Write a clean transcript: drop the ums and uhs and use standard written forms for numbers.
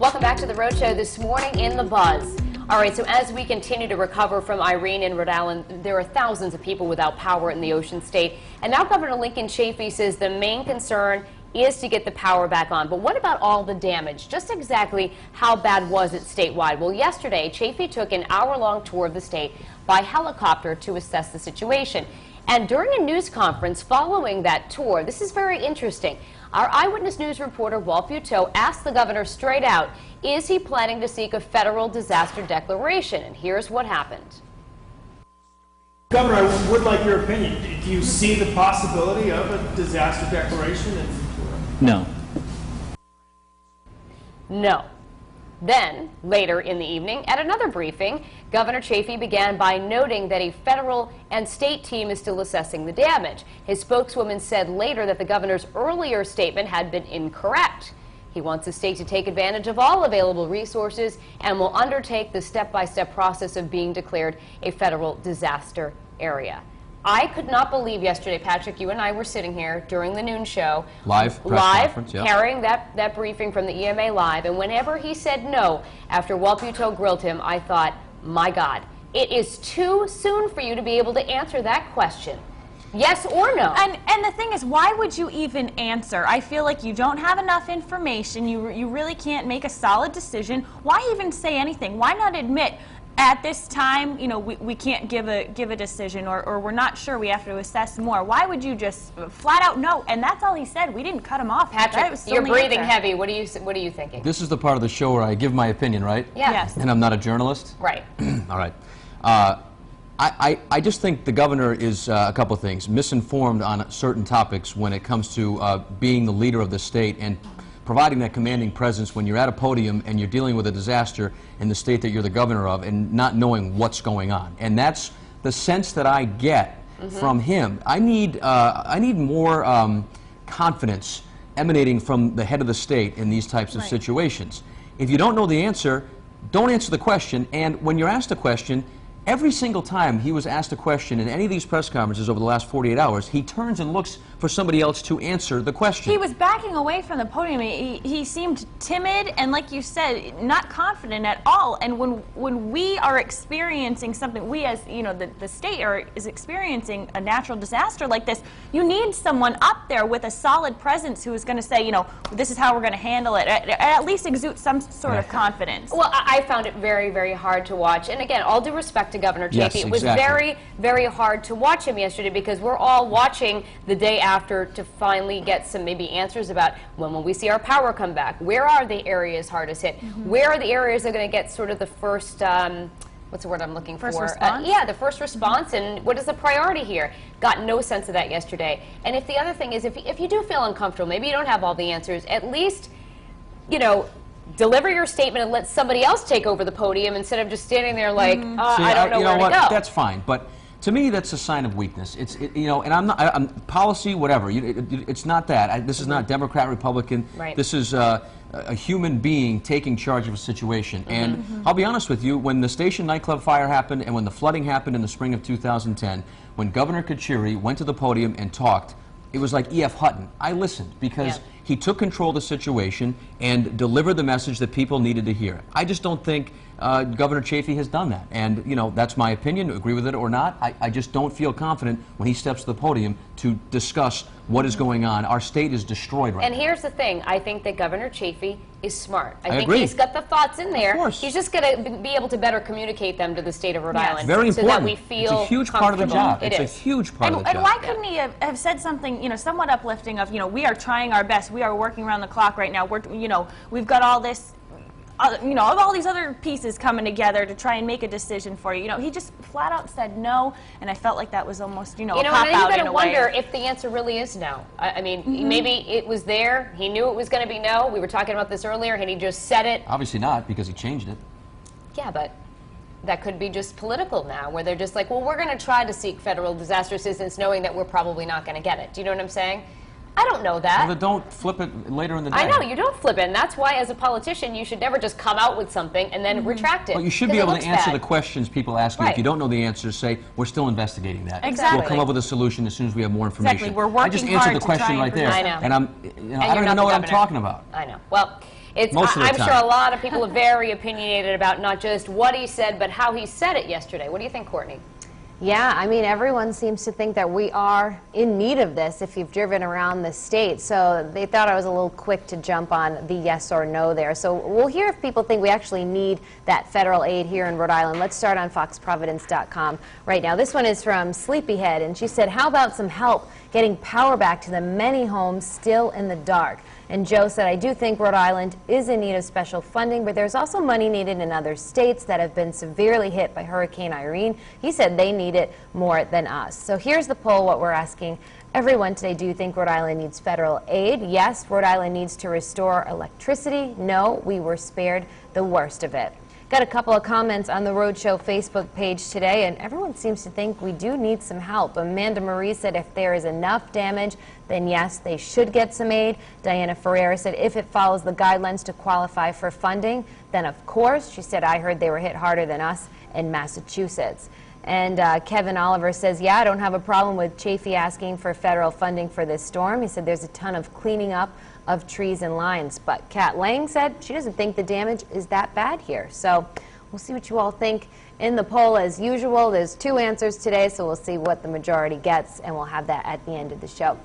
Welcome back to the Rhode Show. This morning in the buzz. All right, so as we continue to recover from Irene in Rhode Island, there are thousands of people without power in the Ocean State. And now Governor Lincoln Chafee says the main concern is to get the power back on. But what about all the damage? Just exactly how bad was it statewide? Well, yesterday, Chafee took an hour-long tour of the state by helicopter to assess the situation. And during a news conference following that tour, this is very interesting. Our Eyewitness News reporter, Walt Buteau, asked the governor straight out, is he planning to seek a federal disaster declaration? And here's what happened. Governor, I would like your opinion. Do you see the possibility of a disaster declaration? No. No. Then, later in the evening, at another briefing, Governor Chafee began by noting that a federal and state team is still assessing the damage. His spokeswoman said later that the governor's earlier statement had been incorrect. He wants the state to take advantage of all available resources and will undertake the step-by-step process of being declared a federal disaster area. I could not believe yesterday, Patrick, you and I were sitting here during the noon show. Live conference, yep. Carrying that briefing from the EMA Live, and whenever he said no, after Walt Buteau grilled him, I thought, my God, it is too soon for you to be able to answer that question. Yes or no? And the thing is, why would you even answer? I feel like you don't have enough information. You really can't make a solid decision. Why even say anything? Why not admit, at this time, you know, we can't give a decision, or we're not sure, we have to assess more? Why would you just flat out no? And that's all he said. We didn't cut him off. Patrick, you're breathing heavy. What are you thinking? This is the part of the show where I give my opinion, right? Yeah. Yes. And I'm not a journalist? Right. All right. I just think the governor is a couple of things. Misinformed on certain topics when it comes to being the leader of the state and providing that commanding presence when you're at a podium and you're dealing with a disaster in the state that you're the governor of and not knowing what's going on. And that's the sense that I get from him. I need more confidence emanating from the head of the state in these types of situations. If you don't know the answer, don't answer the question. And when you're asked a question, every single time he was asked a question in any of these press conferences over the last 48 hours, he turns and looks for somebody else to answer the question. He was backing away from the podium. He seemed timid and, like you said, not confident at all. And when we are experiencing something, we as, you know, the state is experiencing a natural disaster like this, you need someone up there with a solid presence who is going to say, you know, this is how we're going to handle it, at least exude some sort of confidence. Well, I found it very, very hard to watch. And again, all due respect to Governor Chafee, yes, it was very, very hard to watch him yesterday because we're all watching the day after to finally get some maybe answers about when will we see our power come back? Where are the areas hardest hit? Where are the areas that are going to get sort of the first, what's the word I'm looking for? First response? Yeah, the first response, and what is the priority here? Got no sense of that yesterday. And if the other thing is, if you do feel uncomfortable, maybe you don't have all the answers, at least, you know, deliver your statement and let somebody else take over the podium instead of just standing there like, I don't know where to go. That's fine, but to me that's a sign of weakness. It's you know, and I'm policy, whatever. It's not that. This is not Democrat, Republican. Right. This is a human being taking charge of a situation. And I'll be honest with you, when the Station nightclub fire happened and when the flooding happened in the spring of 2010, when Governor Carcieri went to the podium and talked, it was like E.F. Hutton. I listened because he took control of the situation and delivered the message that people needed to hear. I just don't think Governor Chafee has done that. And, you know, that's my opinion. Agree with it or not, I just don't feel confident when he steps to the podium to discuss what is going on. Our state is destroyed right now. And here's the thing. I think that Governor Chafee is smart. I think agree. he's got the thoughts in there. Of course. He's just going to be able to better communicate them to the state of Rhode Island. Very important. So that we feel it's a huge part of the job. It It's is. a huge part of the job. And why couldn't he have said something, you know, somewhat uplifting of, you know, we are trying our best. We are working around the clock right now. You know, we've got all this, you know, all these other pieces coming together to try and make a decision for you. You know, he just flat out said no, and I felt like that was almost, you know, a cop-out in a way. You got to wonder if the answer really is no. I mean, maybe it was there. He knew it was going to be no. We were talking about this earlier, and he just said it. Obviously not, because he changed it. Yeah, but that could be just political now, where they're just like, well, we're going to try to seek federal disaster assistance knowing that we're probably not going to get it. Do you know what I'm saying? I don't know that. Well, then don't flip it later in the day. I know, you don't flip it, and that's why as a politician you should never just come out with something and then retract it. Well, you should be able to answer the questions people ask you. Right. If you don't know the answers, say, we're still investigating that. Exactly. We'll come up with a solution as soon as we have more information. Exactly. We're working I just answered hard the to question try and right there. I know. And I don't even know what I'm talking about. I know. Well, Most of the I'm time. sure a lot of people are very opinionated about not just what he said, but how he said it yesterday. What do you think, Courtney? Yeah, I mean, everyone seems to think that we are in need of this if you've driven around the state. So they thought I was a little quick to jump on the yes or no there. So we'll hear if people think we actually need that federal aid here in Rhode Island. Let's start on foxprovidence.com right now. This one is from Sleepyhead, and she said, how about some help getting power back to the many homes still in the dark? And Joe said, I do think Rhode Island is in need of special funding, but there's also money needed in other states that have been severely hit by Hurricane Irene. He said they need it more than us. So here's the poll, what we're asking everyone today. Do you think Rhode Island needs federal aid? Yes, Rhode Island needs to restore electricity. No, we were spared the worst of it. Got a couple of comments on the Roadshow Facebook page today, and everyone seems to think we do need some help. Amanda Marie said if there is enough damage, then yes, they should get some aid. Diana Ferreira said if it follows the guidelines to qualify for funding, then of course. She said, I heard they were hit harder than us in Massachusetts. And Kevin Oliver says, yeah, I don't have a problem with Chafee asking for federal funding for this storm. He said there's a ton of cleaning up of trees and lines. But Kat Lang said she doesn't think the damage is that bad here. So we'll see what you all think in the poll. As usual, there's 2 answers today, so we'll see what the majority gets, and we'll have that at the end of the show.